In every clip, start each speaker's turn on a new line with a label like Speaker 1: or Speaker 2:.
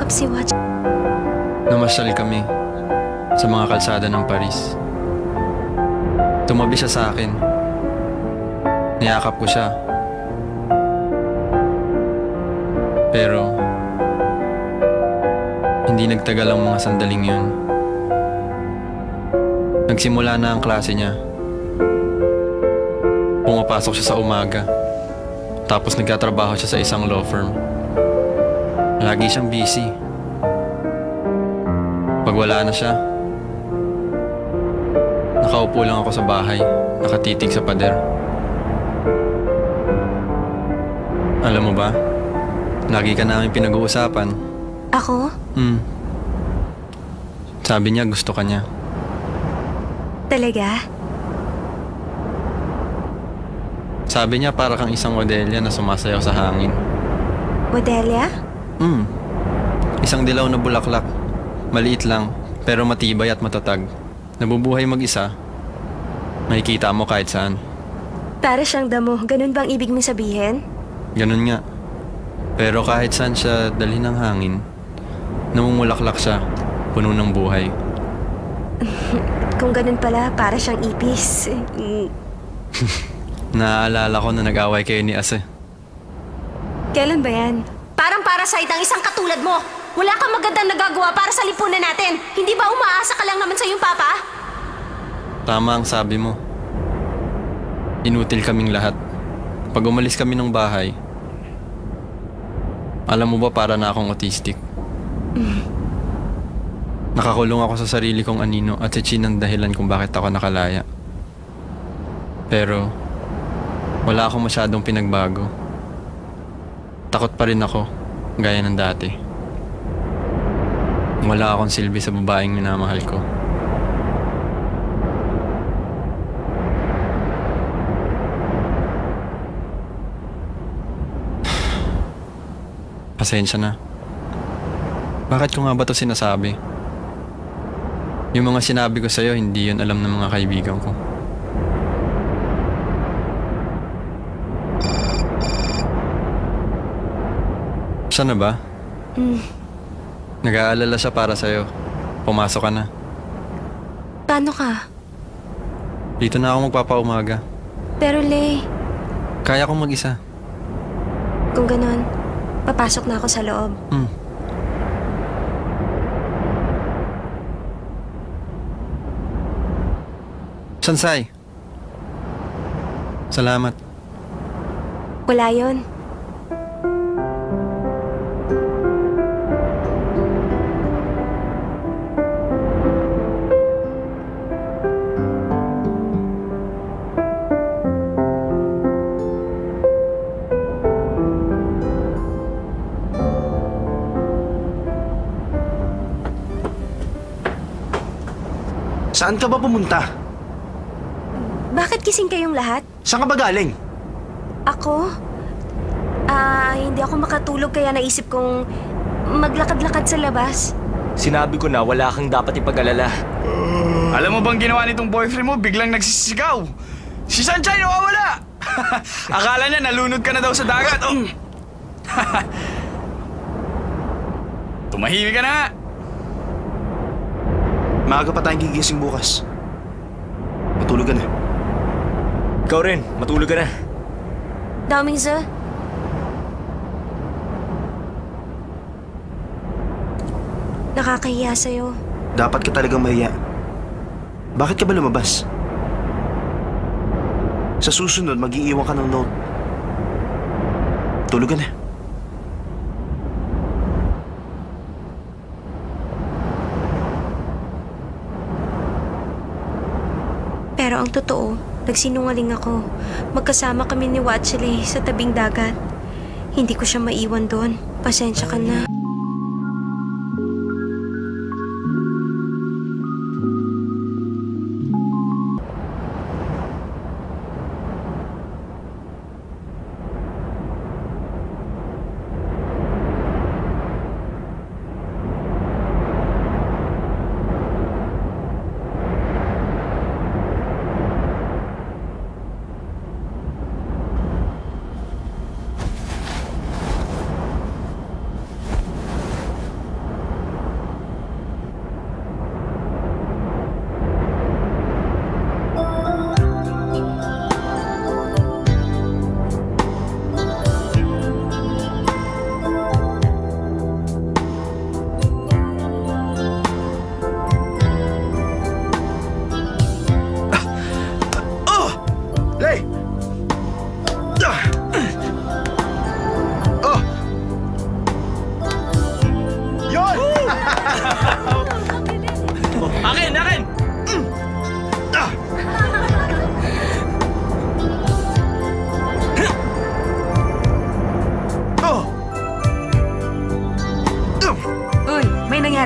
Speaker 1: niyakap si Watch.
Speaker 2: Namasyal kami sa mga kalsada ng Paris. Tumabi siya sa akin. Niyakap ko siya. Pero hindi nagtagal ang mga sandaling yun. Nagsimula na ang klase niya. Pumapasok siya sa umaga. Tapos nagtatrabaho siya sa isang law firm. Lagi siyang busy. Pag wala na siya, nakaupo lang ako sa bahay, nakatitig sa pader. Alam mo ba, lagi ka namin pinag-uusapan.
Speaker 1: Ako?
Speaker 2: Sabi niya gusto ka niya.
Speaker 1: Talaga?
Speaker 2: Sabi niya para kang isang Odelia na sumasayaw sa hangin.
Speaker 1: Odelia?
Speaker 2: Isang dilaw na bulaklak. Maliit lang, pero matibay at matatag. Nabubuhay mag-isa. Makikita mo kahit saan.
Speaker 1: Para siyang damo, ganun bang ibig mong sabihin?
Speaker 2: Ganun nga. Pero kahit saan siya dalhin ng hangin, namumulaklak siya, puno ng buhay.
Speaker 1: Kung ganun pala, para siyang ipis.
Speaker 2: Naaalala ko na nag-away kayo ni Ase.
Speaker 1: Kailan ba yan?
Speaker 3: Parang parasite ang isang katulad mo. Wala kang magandang nagagawa para sa lipunan natin. Hindi ba umaasa ka lang naman sa iyong papa?
Speaker 2: Tama ang sabi mo. Inutil kaming lahat. Pag umalis kami ng bahay, alam mo ba para na akong autistic? Nakakulong ako sa sarili kong anino at si Chin ang dahilan kung bakit ako nakalaya. Pero wala akong masyadong pinagbago. Takot pa rin ako, gaya ng dati. Wala akong silbi sa babaeng minamahal ko. Pasensya na. Bakit ko nga ba ito sinasabi? Yung mga sinabi ko sa'yo, hindi yun alam ng mga kaibigan ko. Siya na ba? Nag-aalala siya para sa'yo. Pumasok ka na.
Speaker 1: Paano ka?
Speaker 2: Dito na ako magpapaumaga.
Speaker 1: Pero Lay,
Speaker 2: Kaya kong mag-isa.
Speaker 1: kung ganun, papasok na ako sa loob.
Speaker 2: Sansay. Salamat.
Speaker 1: Wala yun.
Speaker 4: Saan ka ba pumunta?
Speaker 1: Bakit gising kayong lahat?
Speaker 4: Saan ka ba galing?
Speaker 1: Ako? Hindi ako makatulog kaya naisip kong maglakad-lakad sa labas.
Speaker 5: Sinabi ko na wala kang dapat ipag-alala.
Speaker 6: Alam mo bang ginawa nitong boyfriend mo? Biglang nagsisigaw. Si Sunshine nawawala! Akala niya nalunod ka na daw sa dagat. Oh. Tumahimik ka na!
Speaker 4: Maaga pa tayong gigising bukas. Matulog ka na.
Speaker 5: Ikaw rin, matulog ka na.
Speaker 1: Daming sir. Nakakahiya sa'yo.
Speaker 4: Dapat ka talagang mahiya. Bakit ka ba lumabas? Sa susunod, mag-iiwan ka ng note. Tulog ka na.
Speaker 1: Pero ang totoo, nagsinungaling ako. Magkasama kami ni Watchley sa tabing dagat. Hindi ko siya maiwan doon. Pasensya ka na.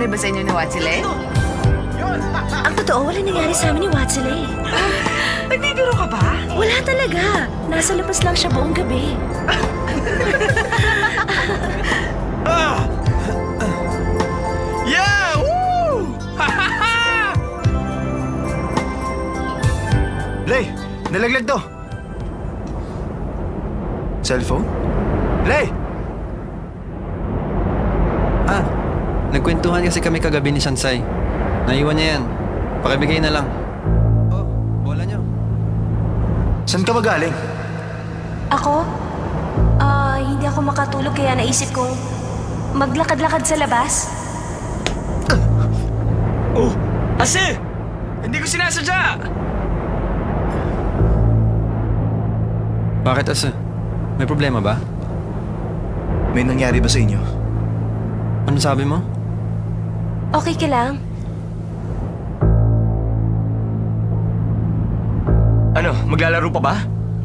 Speaker 7: nangyari ba sa inyo ni Watsile?
Speaker 3: Ang totoo, wala nangyari sa amin ni Watsile.
Speaker 7: Nagbibiro ka ba?
Speaker 3: Wala talaga. Nasa labas lang siya buong gabi.
Speaker 6: Yeah! Woo!
Speaker 4: Lay, nalaglag to. Cellphone? Lay!
Speaker 2: Nagkwentuhan kasi kami kagabi ni Shansai. Naiwan niya yan. Pakibigay na lang. Oh, bola niyo.
Speaker 4: Saan ka ba galing?
Speaker 3: Ako? Hindi ako makatulog kaya naisip kong maglakad-lakad sa labas.
Speaker 5: Oh, Ase!
Speaker 6: Hindi ko sinasadya!
Speaker 2: Bakit Asa? May problema ba?
Speaker 4: May nangyari ba sa inyo?
Speaker 2: Ano sabi mo?
Speaker 3: Okay ka lang?
Speaker 5: Ano, maglalaro pa ba?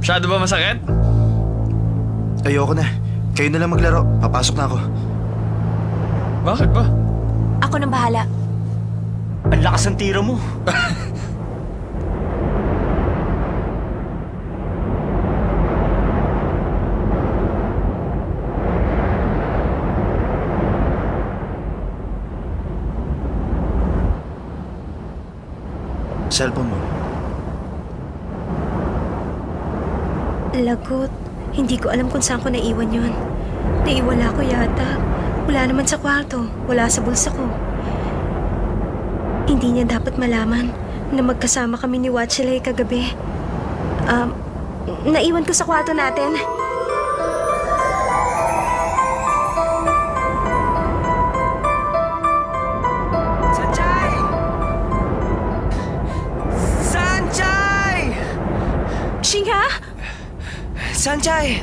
Speaker 6: Masyado ba masakit?
Speaker 4: Ayoko na. Kayo na lang maglaro. Papasok na ako.
Speaker 6: Bakit ba?
Speaker 3: Ako nang bahala.
Speaker 5: Ang lakas ng tiro mo.
Speaker 4: Cellphone mo.
Speaker 1: Lagot. Hindi ko alam kung saan ko naiwan yun. Naiwala ko yata. Wala naman sa kwarto. Wala sa bulsa ko. Hindi niya dapat malaman na magkasama kami ni Watsile kagabi. Naiwan ko sa kwarto natin.
Speaker 6: Sanjay! Sanjay!
Speaker 1: Shingha?
Speaker 8: Sanjay!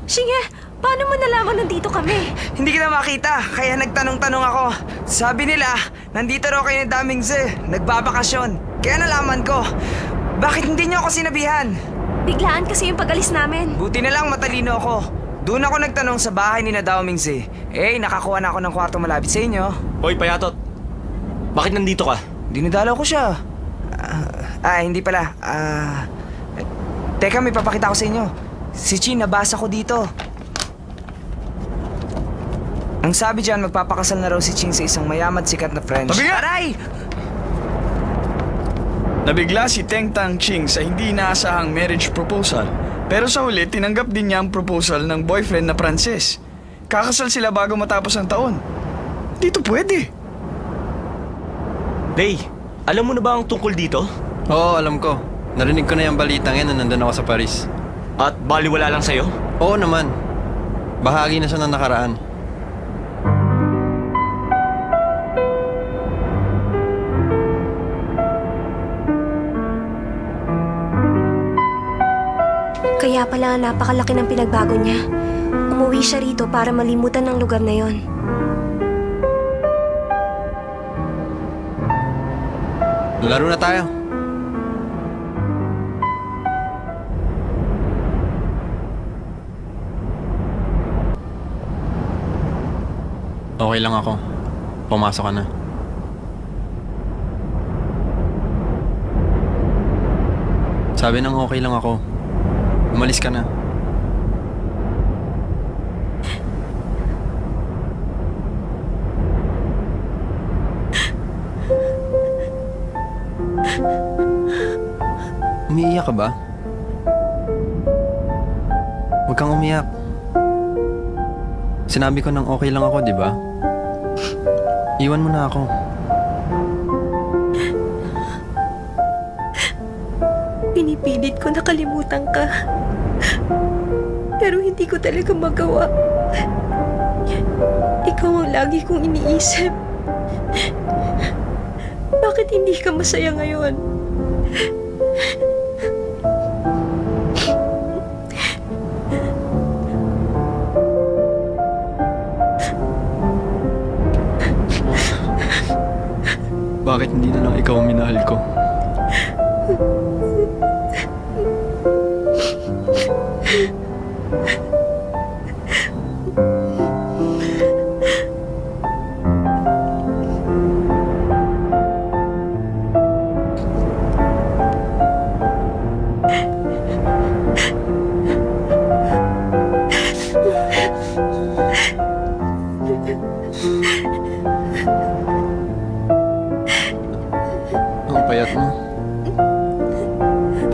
Speaker 1: Shingha, paano mo nalaman nandito kami?
Speaker 8: Hindi kita makita, kaya nagtanong-tanong ako. Sabi nila, nandito raw kayo ni Damingze, nagbabakasyon. Kaya nalaman ko. Bakit hindi niyo ako sinabihan?
Speaker 1: Biglaan kasi yung pag-alis namin.
Speaker 8: Buti na lang matalino ako. Doon ako nagtanong sa bahay ni na Damingze. Nakakuha na ako ng kwarto malapit sa inyo.
Speaker 5: Hoy, Payatot. Bakit nandito ka?
Speaker 8: Dinadalaw ko siya. Hindi pala. Teka, may papakita ko sa inyo. Si Chin, nabasa ko dito. Ang sabi dyan, magpapakasal na raw si Chin sa isang mayaman sikat na French.
Speaker 6: Tabi nga!
Speaker 8: Aray!
Speaker 6: Nabigla si Teng Tang Ching sa hindi inaasahang marriage proposal. Pero sa huli, tinanggap din niya ang proposal ng boyfriend na Pranses. Kakasal sila bago matapos ang taon. Dito pwede.
Speaker 5: Lay, alam mo na ba ang tungkol dito?
Speaker 2: Oo, alam ko. Narinig ko na yung balitang yan na nandun ako sa Paris.
Speaker 5: At baliwala lang sa'yo?
Speaker 2: Oo naman. Bahagi na siya ng nakaraan.
Speaker 1: Kaya pala napakalaki ng pinagbago niya. Umuwi siya rito para malimutan ng lugar na yon.
Speaker 2: Laro na tayo. Okay lang ako. Pumasok ka na. Sabi nang okay lang ako. Umalis ka na. Umiiyak ka ba? Huwag kang umiyak. Sinabi ko nang okay lang ako, di ba? Iwan mo na ako.
Speaker 1: Pinipilit ko na kalimutan ka. Pero hindi ko talaga magawa. Ikaw ang lagi kong iniisip. Bakit hindi ka masaya ngayon?
Speaker 2: Bakit hindi na lang ikaw ang minahal ko?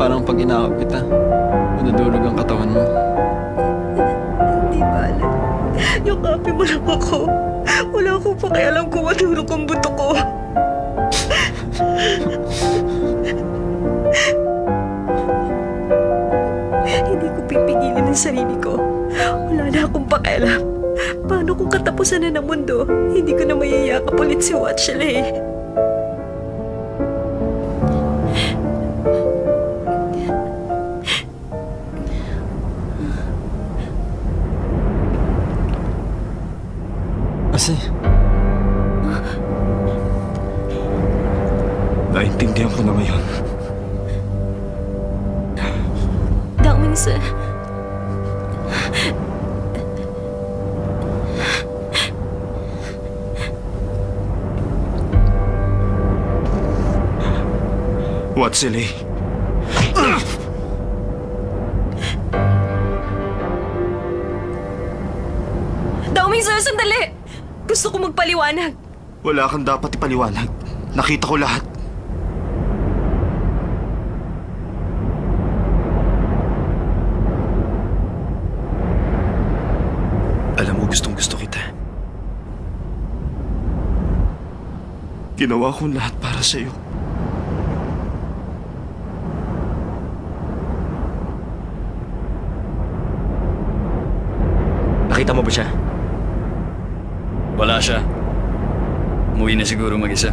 Speaker 2: Parang pag inakap kita, nadudurog ang katawan mo.
Speaker 1: Hindi bale. Yakapin mo lang ako. Wala akong pakialam kung madurog ang buto ko. Hindi ko pipigilan ang sarili ko. Wala na akong pakialam. Paano kung katapusan na ng mundo, hindi ko na mayayakap ulit si Watchley.
Speaker 2: Kasi,
Speaker 5: Naintindihan ko na ngayon.
Speaker 1: Dawing sir.
Speaker 4: What's silly?
Speaker 1: Dawing sir, sandali! Gusto ko magpaliwanag.
Speaker 4: Wala kang dapat ipaliwanag. Nakita ko lahat. Alam mo, gustong-gusto kita. Ginawa kong lahat para sa'yo.
Speaker 5: Nakita mo ba siya?
Speaker 6: Wala siya. Umuwi na siguro mag-isa.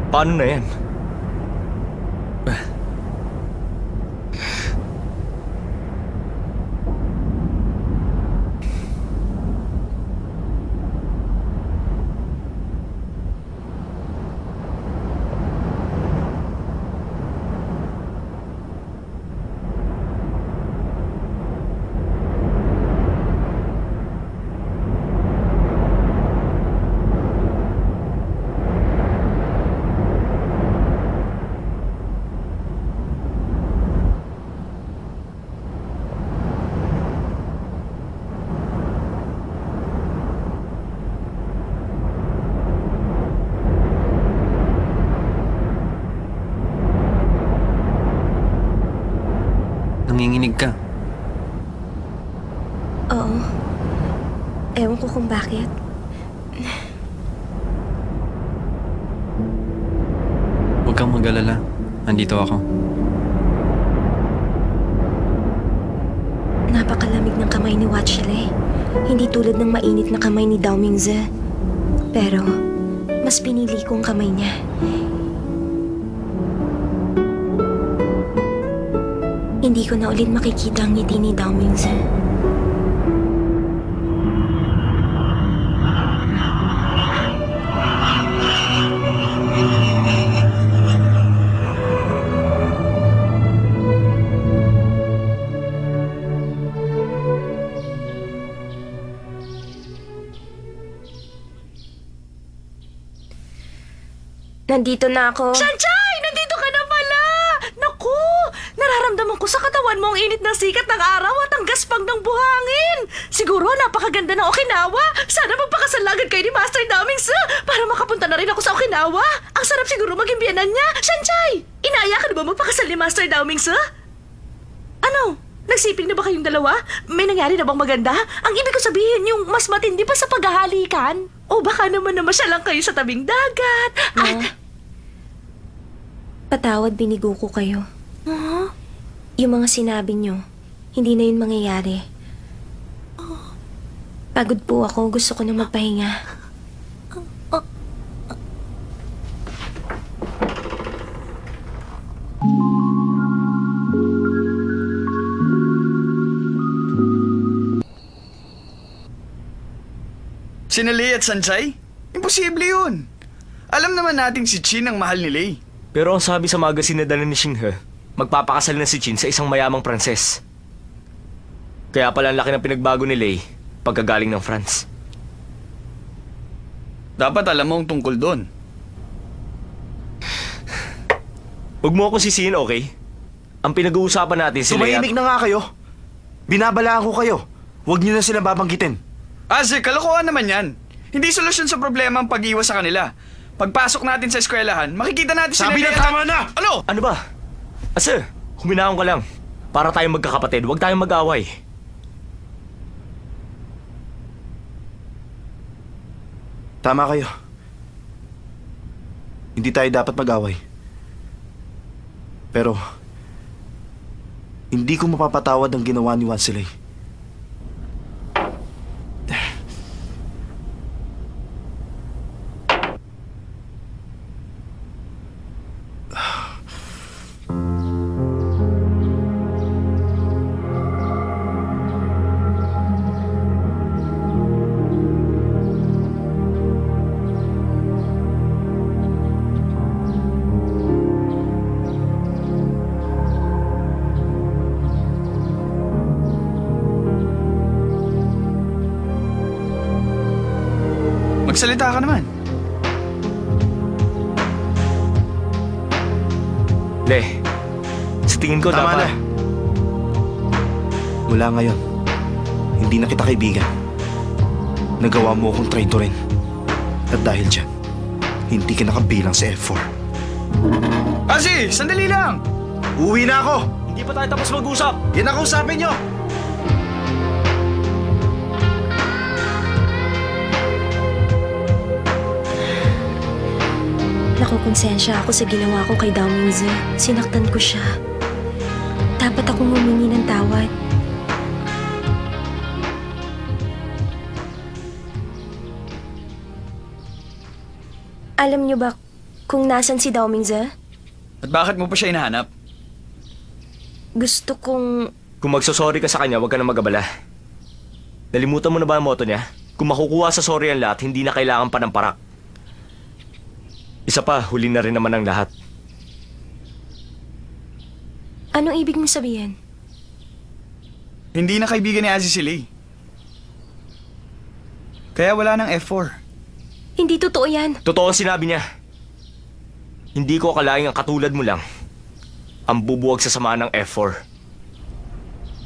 Speaker 5: Paano na yan?
Speaker 2: nanginginig ka.
Speaker 1: Oo. Ewan ko kung bakit.
Speaker 2: Huwag kang mag-alala. Andito ako.
Speaker 1: Napakalamig ng kamay ni Watchley. Hindi tulad ng mainit na kamay ni Dao Mingze. Pero, mas pinili kong kamay niya. Hindi ko na ulit makikita ang ngiti ni Dao Mingze. Nandito na ako.
Speaker 7: Shanchay! Nandito ka na pala! Naku! Nararamdaman ko sa katawan mo ang init ng sikat ng araw at ang gaspang ng buhangin. Siguro napakaganda ng Okinawa. Sana magpakasal agad kayo ni Master Damingsu para makapunta na rin ako sa Okinawa. Ang sarap siguro maging biyanan niya. Shanchay! Inaaya ka na ba magpakasal ni Master Damingsu? Ano? Nagsiping na ba kayong dalawa? May nangyari na bang maganda? Ang ibig ko sabihin yung mas matindi pa sa paghahalikan. O baka naman masya lang kayo sa tabing dagat. At...
Speaker 1: Patawad, binigo ko kayo. Yung mga sinabi nyo, hindi na yun mangyayari. Pagod po ako, gusto ko na magpahinga.
Speaker 6: Sina Lei at Sanchay? Imposible yun. Alam naman nating si Chin ang mahal ni Lei.
Speaker 5: Pero ang sabi sa magazine na dala ni Xinghe, magpapakasal na si Chin sa isang mayamang Pranses. Kaya pala ang laki ng pinagbago ni Lei pagkagaling ng France.
Speaker 6: Dapat alam mo ang tungkol doon.
Speaker 5: Huwag mo akong sisihin, okay? Ang pinag-uusapan natin si Lei at...
Speaker 4: Tumahimik na nga kayo. Binabalaan ko kayo. Huwag niyo na sila babanggitin.
Speaker 6: Azek, kalokohan naman yan. Hindi solusyon sa problema ang pag-iwas sa kanila. pagpasok natin sa eskwelahan, makikita natin sila.
Speaker 4: Sabi na tama na!
Speaker 6: Ano?
Speaker 5: Ano ba? Sir, huminaon ka lang. Para tayong magkakapatid, huwag tayong mag-away.
Speaker 4: Tama kayo. Hindi tayo dapat mag-away. Pero, hindi ko mapapatawad ang ginawa ni Wansley.
Speaker 6: Magsalita ka naman.
Speaker 5: Le, sa tingin ko
Speaker 4: Tama
Speaker 5: dapat...
Speaker 4: na. Mula ngayon, hindi na kita kaibigan. Nagawa mo akong traitor rin. At dahil dyan, hindi ka nakabilang sa F4.
Speaker 6: Kasi, sandali lang.
Speaker 4: Uwi na ako!
Speaker 5: Hindi pa tayo tapos mag-usap.
Speaker 4: Yan ang kausapin nyo!
Speaker 1: Nakukonsensya ako sa ginawa ko kay Dao Mingzi. Sinaktan ko siya. Dapat akong humingi ng tawad. Alam niyo ba kung nasan si Dao Mingzi?
Speaker 6: At bakit mo pa siya hinahanap?
Speaker 1: Gusto kong...
Speaker 5: Kung magsasorry ka sa kanya, huwag ka na mag-abala. Nalimutan mo na ba ang motto niya? Kung makukuha sa sorry ang lahat, hindi na kailangan pa ng parak. Isa pa, huli na rin naman ang lahat.
Speaker 1: Anong ibig mong sabihin?
Speaker 6: Hindi na kaibigan ni Aziz si Lei. Kaya wala ng F4.
Speaker 1: Hindi totoo yan.
Speaker 5: Totoo ang sinabi niya. Hindi ko akalaing ang katulad mo lang ang bubuwag sa sama ng F4.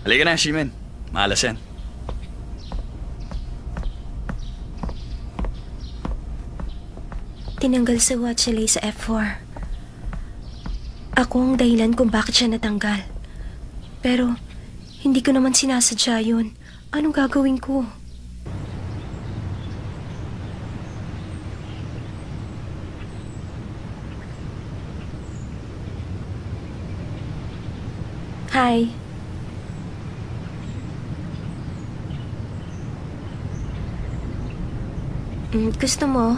Speaker 6: Halika na, Shimen. Malas yan.
Speaker 1: Tinanggal sa Watchley sa F4. Ako ang dahilan kung bakit siya natanggal. Pero, hindi ko naman sinasadya yun. Anong gagawin ko? Hi. Gusto mo?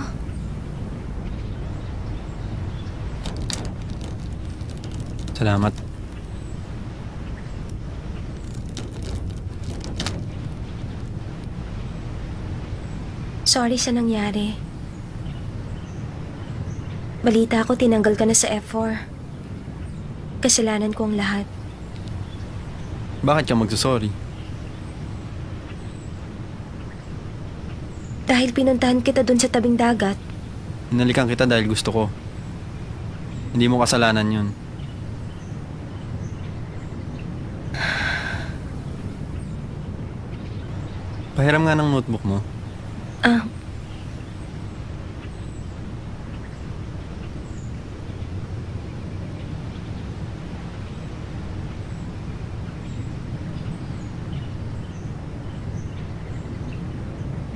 Speaker 2: Salamat.
Speaker 1: Sorry sa nangyari. Balita ko tinanggal ka na sa F4. Kasalanan ko ang lahat.
Speaker 2: Bakit ka magsasorry?
Speaker 1: Dahil pinuntahan kita dun sa tabing dagat.
Speaker 2: Hinalikan kita dahil gusto ko. Hindi mo kasalanan yun. Pahiram nga ng notebook mo.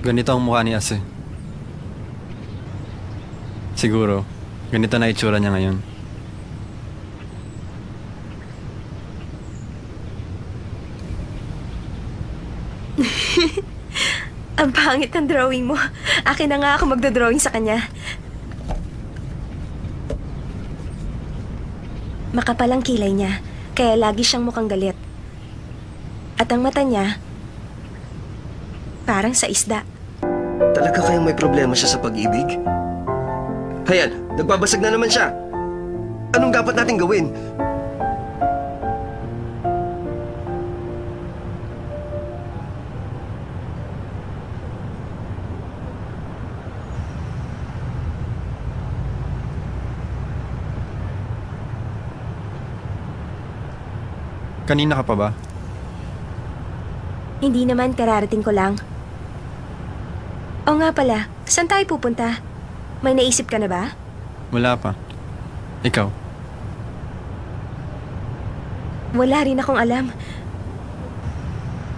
Speaker 2: Ganito ang mukha ni Ase. Siguro, ganito na itsura niya ngayon.
Speaker 1: Ang pangit ng drawing mo. Akin na nga ako magdodrawing sa kanya. Makapal ang kilay niya, kaya lagi siyang mukhang galit. At ang mata niya, parang sa isda.
Speaker 9: Talaga kayang may problema siya sa pag-ibig? Hayan, nagbabasag na naman siya. Anong dapat natin gawin?
Speaker 2: Kanina ka pa ba?
Speaker 1: Hindi naman, kararating ko lang. O nga pala, saan tayo pupunta? May naisip ka na ba?
Speaker 2: Wala pa. Ikaw?
Speaker 1: Wala rin akong alam.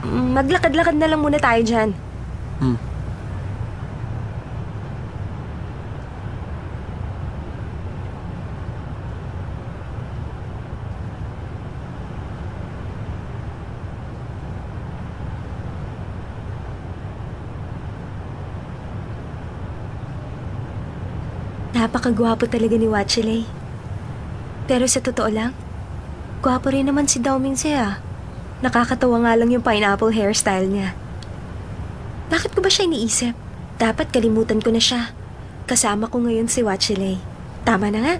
Speaker 1: Maglakad-lakad na lang muna tayo dyan.
Speaker 2: Hmm.
Speaker 1: Napakagwapo talaga ni Wachile. Pero sa totoo lang, gwapo rin naman si Dao Mingse ah. Nakakatawa nga lang yung pineapple hairstyle niya. Bakit ko ba siya iniisip? Dapat kalimutan ko na siya. Kasama ko ngayon si Wachile. Tama na nga.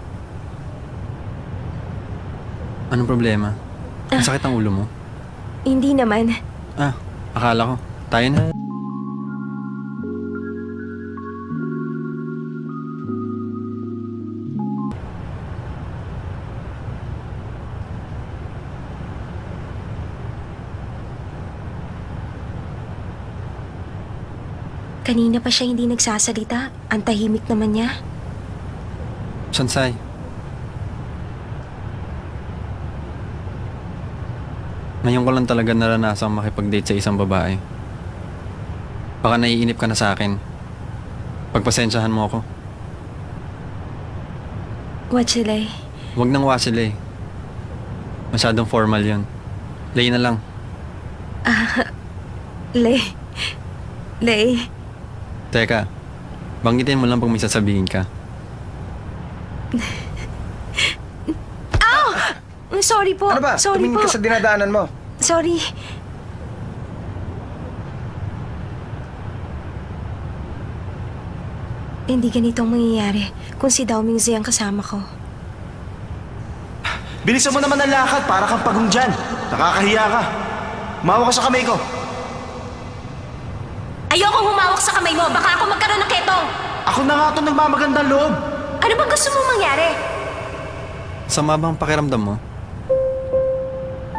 Speaker 2: Anong problema? Masakit ang ulo mo?
Speaker 1: Hindi naman.
Speaker 2: Akala ko. Tayo na.
Speaker 1: Kanina pa siya hindi nagsasalita. Ang tahimik naman niya.
Speaker 2: Sansay. Ngayon ko lang talaga naranasang makipag-date sa isang babae. Baka naiinip ka na sa akin. Pagpasensyahan mo ako.
Speaker 1: Wachile.
Speaker 2: Huwag nang wasile. Masyadong formal yun. Lay na lang.
Speaker 1: Lay.
Speaker 2: Teka, banggitin mo lang pag may sasabihin ka.
Speaker 1: Sorry po.
Speaker 9: Ano ba?
Speaker 1: Sorry
Speaker 9: Tumingin
Speaker 1: po.
Speaker 9: ka sa dinadaanan mo.
Speaker 1: Sorry. Hindi ganito ang mangyayari kung si Dao Mingze ang kasama ko.
Speaker 4: Bilisan mo naman ang lakad para kang pagong dyan. Nakakahiya ka. Mawa ka sa kamay ko.
Speaker 3: Ayokong humawak sa kamay mo. Baka ako magkaroon ng ketong.
Speaker 4: Ako na nga ito nagmamagandang loob.
Speaker 3: Ano bang gusto mong mangyari?
Speaker 2: Sama bang pakiramdam mo?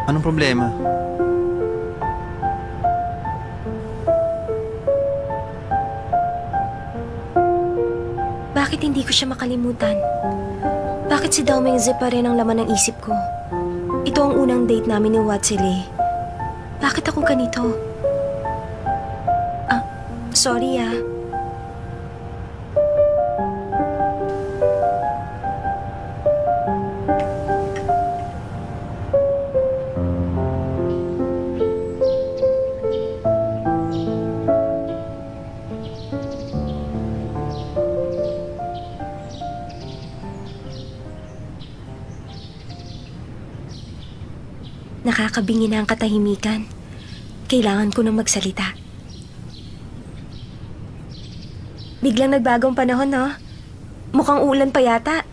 Speaker 2: Anong problema?
Speaker 1: Bakit hindi ko siya makalimutan? Bakit si Dao Mingze pa rin ang laman ng isip ko? Ito ang unang date namin ni Wachile. Bakit ako ganito? Sorry ah. Nakakabingi na ang katahimikan. Kailangan ko nang magsalita. Biglang nagbagong panahon, no? Mukhang ulan pa yata.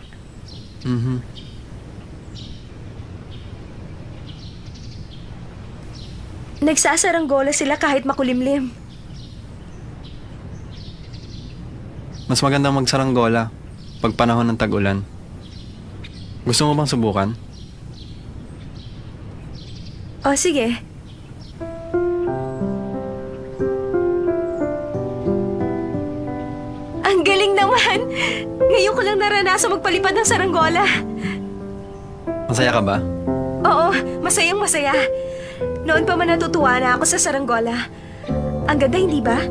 Speaker 1: Nagsasaranggola sila kahit makulimlim.
Speaker 2: Mas magandang magsaranggola pag panahon ng tag-ulan. Gusto mo bang subukan?
Speaker 1: O, sige. Ang galing naman! Ngayon ko lang naranasan magpalipad ng saranggola.
Speaker 2: Masaya ka ba?
Speaker 1: Oo, masayang masaya. Noon pa man natutuwa na ako sa saranggola. Ang ganda, hindi ba?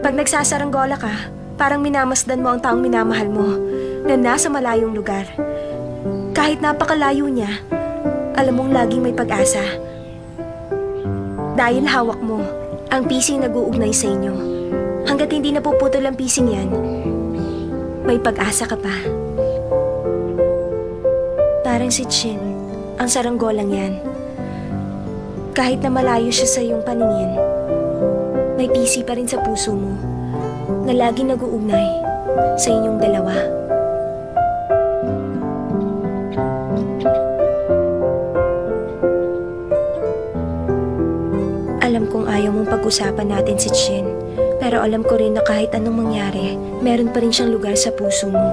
Speaker 1: Pag nagsasaranggola ka, parang minamasdan mo ang taong minamahal mo na nasa malayong lugar. Kahit napakalayo niya, alam mong laging may pag-asa. Dahil hawak mo ang pising nag-uugnay sa inyo. Hanggat hindi napuputol ang pising yan, may pag-asa ka pa. Parang si Chin, ang saranggolang yan. Kahit na malayo siya sa iyong paningin, may pisi pa rin sa puso mo na laging nag-uugnay sa inyong dalawa. Alam kong ayaw mong pag-usapan natin si Chin, pero alam ko rin na kahit anong mangyari, meron pa rin siyang lugar sa puso mo.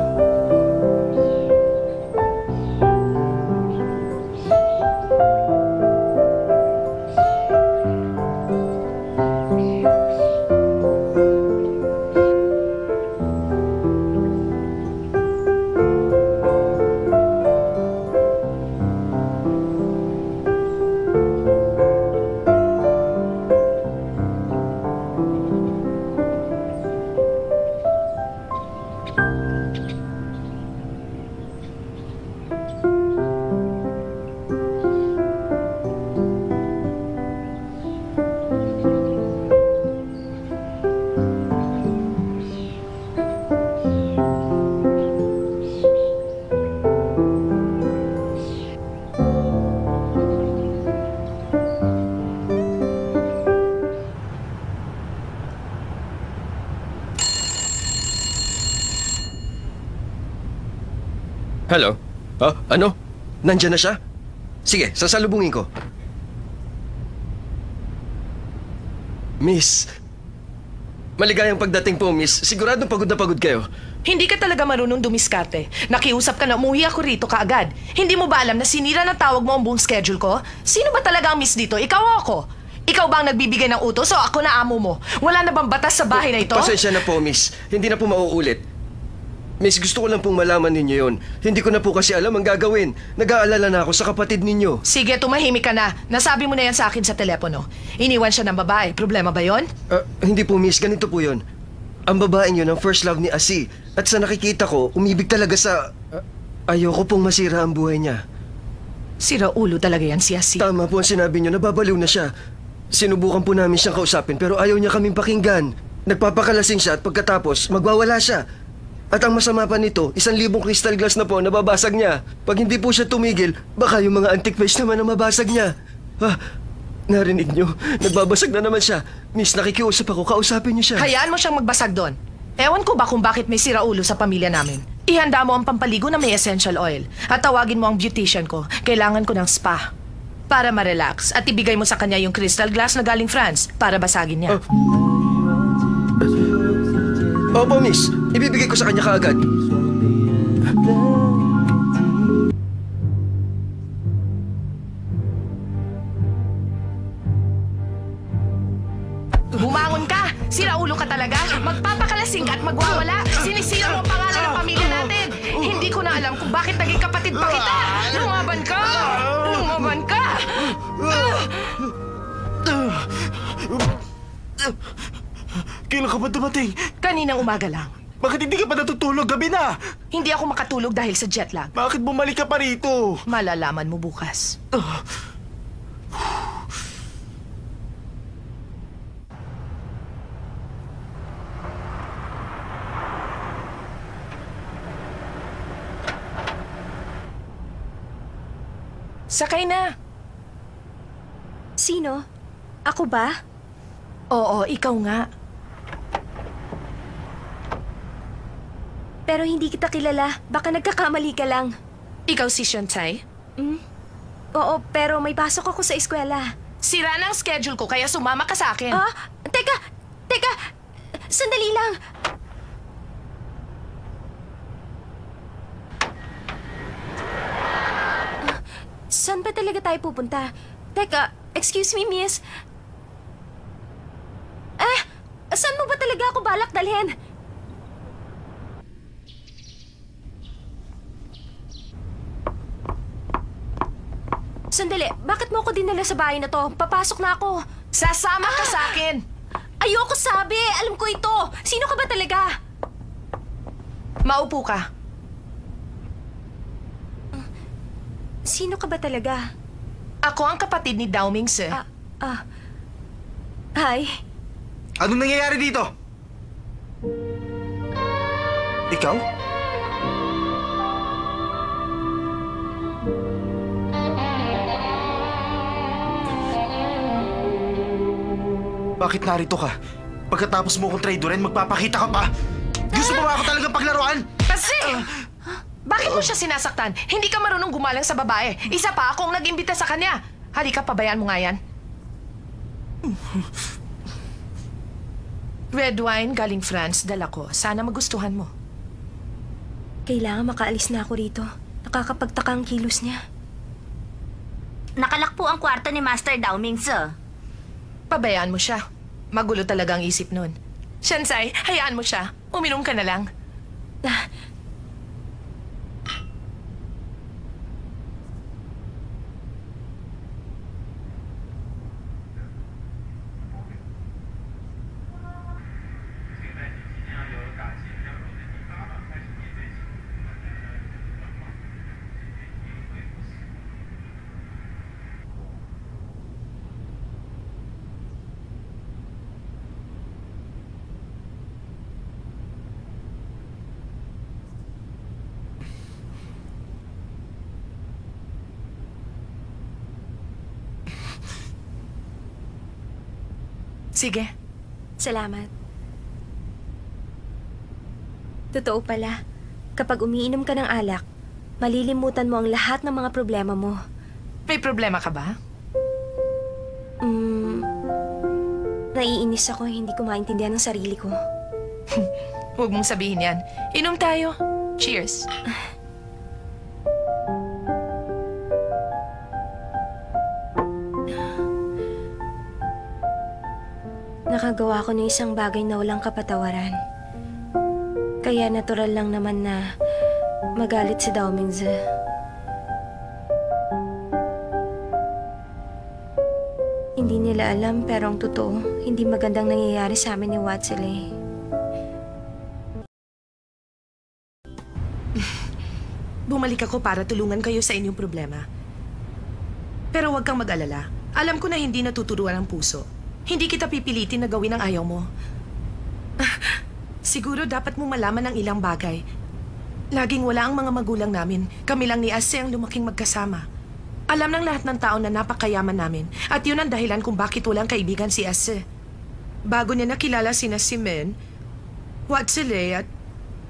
Speaker 9: Hello? Ano? Nandyan na siya? Sige, sasalubungin ko. Miss, maligayang pagdating po, miss. Siguradong pagod na pagod kayo.
Speaker 7: Hindi ka talaga marunong dumiskarte. Nakiusap ka na umuwi ako rito kaagad. Hindi mo ba alam na sinira ng tawag mo ang buong schedule ko? Sino ba talaga ang miss dito? Ikaw o ako? Ikaw ba ang nagbibigay ng utos o ako na amo mo? Wala na bang batas sa bahay na ito?
Speaker 9: Pasensya na po, miss. Hindi na po mauulit. Miss, gusto ko lang pong malaman ninyo yon. Hindi ko na po kasi alam ang gagawin. Nag-aalala na ako sa kapatid ninyo.
Speaker 7: Sige, tumahimik ka na. Nasabi mo na yan sa akin sa telepono. Iniwan siya ng babae. Problema ba yon?
Speaker 9: Hindi po, miss. Ganito po yon. Ang babaeng yun ang first love ni Asi. At sa nakikita ko, umibig talaga sa... ayoko pong masira ang buhay niya.
Speaker 7: Sira ulo talaga yan si Asi.
Speaker 9: Tama po ang sinabi niyo, nababaliw na siya. Sinubukan po namin siyang kausapin pero ayaw niya kaming pakinggan. Nagpapakalasing siya at pagkatapos, magwawala siya. At ang masama pa nito, 1,000 crystal glass na po nababasag niya. Pag hindi po siya tumigil, baka yung mga antique face naman ang mabasag niya. Narinig niyo, nagbabasag na naman siya. Miss, nakikiusap ako, kausapin niyo siya.
Speaker 7: Hayaan mo siyang magbasag doon. Ewan ko ba kung bakit may sira ulo sa pamilya namin. Ihanda mo ang pampaligo na may essential oil. At tawagin mo ang beautician ko. Kailangan ko ng spa. Para ma-relax. At ibigay mo sa kanya yung crystal glass na galing France para basagin niya.
Speaker 9: Opo, miss. Ibibigay ko sa kanya kaagad.
Speaker 7: Bumangon ka! Sira ulo ka talaga! Magpapakalasing ka at magwawala! Sinisira mo ang pangalan ng pamilya natin! Hindi ko na alam kung bakit naging kapatid pa kita! Lumaban ka! Lumaban ka!
Speaker 4: Kailan ka ba dumating?
Speaker 7: Kaninang umaga lang.
Speaker 4: Bakit hindi ka pa natutulog? Gabi na!
Speaker 7: Hindi ako makatulog dahil sa jet lag.
Speaker 4: Bakit bumalik ka pa rito?
Speaker 7: Malalaman mo bukas. Sakay na.
Speaker 1: Sino? Ako ba?
Speaker 7: Oo, ikaw nga.
Speaker 1: Pero hindi kita kilala. Baka nagkakamali ka lang.
Speaker 7: Ikaw si Shansai?
Speaker 1: Oo, pero may pasok ako sa eskwela.
Speaker 7: Sira na ang schedule ko kaya sumama ka sa akin.
Speaker 1: Teka! Sandali lang! Saan ba talaga tayo pupunta? Teka, excuse me, miss. Saan mo ba talaga ako balak dalhin? Sandali, bakit mo ako dinala sa bahay na to? Papasok na ako.
Speaker 7: Sasama ka sa akin!
Speaker 1: Ayoko sabi! Alam ko ito! Sino ka ba talaga?
Speaker 7: Maupo ka.
Speaker 1: Sino ka ba talaga?
Speaker 7: Ako ang kapatid ni Dao Mingse.
Speaker 1: Hi.
Speaker 4: Anong nangyayari dito? Ikaw? Bakit narito ka? Pagkatapos mo kong traidorin, magpapakita ka pa? Gusto mo ba ako talagang paglaruan?
Speaker 7: Kasi! Bakit mo siya sinasaktan? Hindi ka marunong gumalang sa babae. Isa pa, akong nag-imbita sa kanya. Halika, pabayaan mo nga yan. Red wine galing France, dala ko. Sana magustuhan mo.
Speaker 1: Kailangan makaalis na ako rito. Nakakapagtaka ang kilos niya.
Speaker 3: Nakalak po ang kwarto ni Master Dao Mingse.
Speaker 7: Pabayaan mo siya. Magulo talaga ang isip nun. Shansai, hayaan mo siya. Uminom ka na lang. Sige.
Speaker 1: Salamat. Totoo pala, kapag umiinom ka ng alak, malilimutan mo ang lahat ng mga problema mo.
Speaker 10: May problema ka ba?
Speaker 1: Naiinis ako, hindi ko maintindihan ang sarili ko.
Speaker 10: Huwag mong sabihin yan. Inom tayo. Cheers.
Speaker 1: Nakagawa ko ng isang bagay na walang kapatawaran. Kaya natural lang naman na magalit si Dao Mingzi. Hindi nila alam pero ang totoo, hindi magandang nangyayari sa amin ni Watsile.
Speaker 10: Bumalik ako para tulungan kayo sa inyong problema. Pero huwag kang mag-alala. Alam ko na hindi natuturuan ang puso. Hindi kita pipilitin na gawin ang ayaw mo. Siguro dapat mo malaman ng ilang bagay. Laging wala ang mga magulang namin. Kami lang ni Ase ang lumaking magkasama. Alam ng lahat ng tao na napakayaman namin. At yun ang dahilan kung bakit walang kaibigan si Ase. Bago niya nakilala sina si Men, Watsile at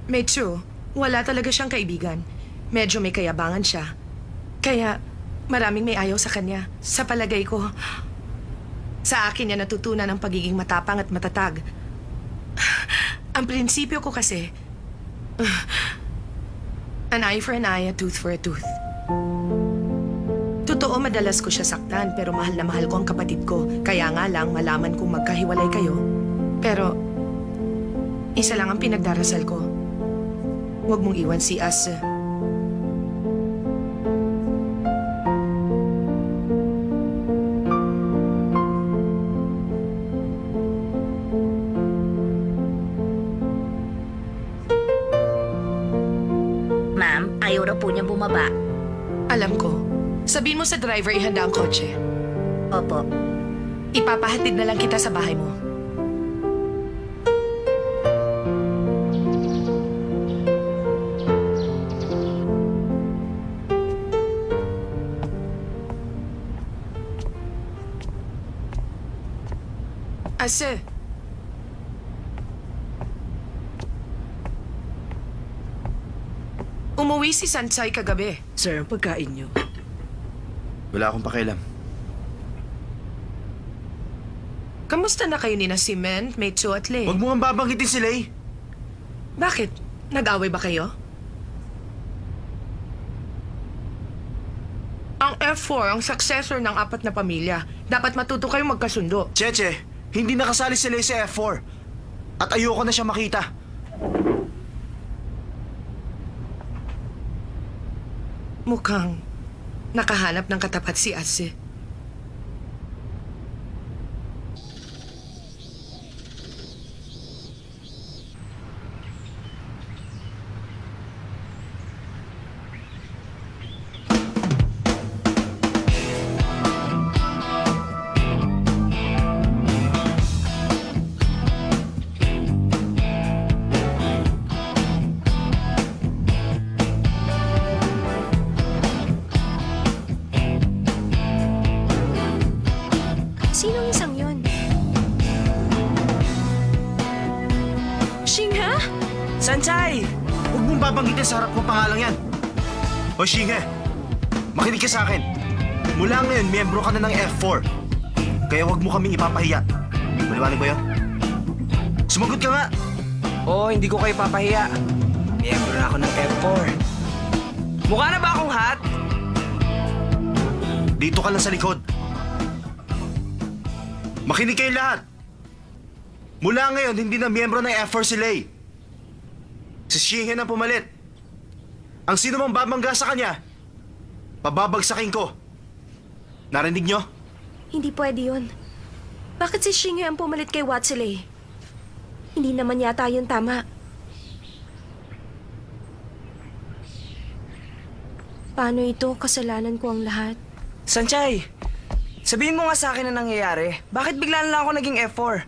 Speaker 10: Meitsu, wala talaga siyang kaibigan. Medyo may kayabangan siya. Kaya maraming may ayaw sa kanya. Sa palagay ko, sa akin niya natutunan ang pagiging matapang at matatag. Ang prinsipyo ko kasi, an eye for an eye, a tooth for a tooth. Totoo, madalas ko siya saktan, pero mahal na mahal ko ang kapatid ko. Kaya nga lang, malaman kong magkahiwalay kayo. Pero, isa lang ang pinagdarasal ko. Huwag mong iwan si Ase.
Speaker 7: Ma'am, ayaw raw po niyang bumaba.
Speaker 10: Alam ko. Sabihin mo sa driver ihanda ang kotse.
Speaker 7: Opo.
Speaker 10: Ipapahatid na lang kita sa bahay mo. Ase. Umuwi si Sansay kagabi.
Speaker 8: Sir, ang pagkain niyo.
Speaker 4: Wala akong pakialam.
Speaker 10: Kamusta na kayo ni na si Men, Meitsu at Lei?
Speaker 4: Huwag mo nga babanggitin si Lei.
Speaker 10: Bakit? Nag-away ba kayo? Ang F4 ang successor ng 4 na pamilya. Dapat matuto kayong magkasundo.
Speaker 4: Cheche, hindi nakasali si Lei sa F4. At ayoko na siya makita.
Speaker 10: Mukhang nakahanap ng katapat si Ase.
Speaker 1: Sinong isang yun? Shinghe?
Speaker 8: Sanchay!
Speaker 4: Huwag mong babanggitin sa harap ko pangalang yan. O Shinghe, makinig ka sa akin. Mula ngayon, miyembro ka na ng F4. Kaya huwag mo kaming ipapahiya. Maliwanag ba yun? Sumagot ka nga!
Speaker 8: Oo, hindi ko kayo papahiya. Miyembro na ako ng F4. Mukha na ba akong hat?
Speaker 4: Dito ka lang sa likod. Makinig kayo lahat. Mula ngayon, hindi na miyembro ng F4 si Lei. Si Shinghe na pumalit. Ang sino mang babangga sa kanya, pababagsakin ko. Narinig nyo?
Speaker 1: Hindi pwede yun. Bakit si Shinghe ang pumalit kay Watsile? Hindi naman yata yun tama. Paano ito? Kasalanan ko ang lahat.
Speaker 8: Sanchay, sabihin mo nga sa akin na nangyayari. Bakit bigla na lang ako naging F4?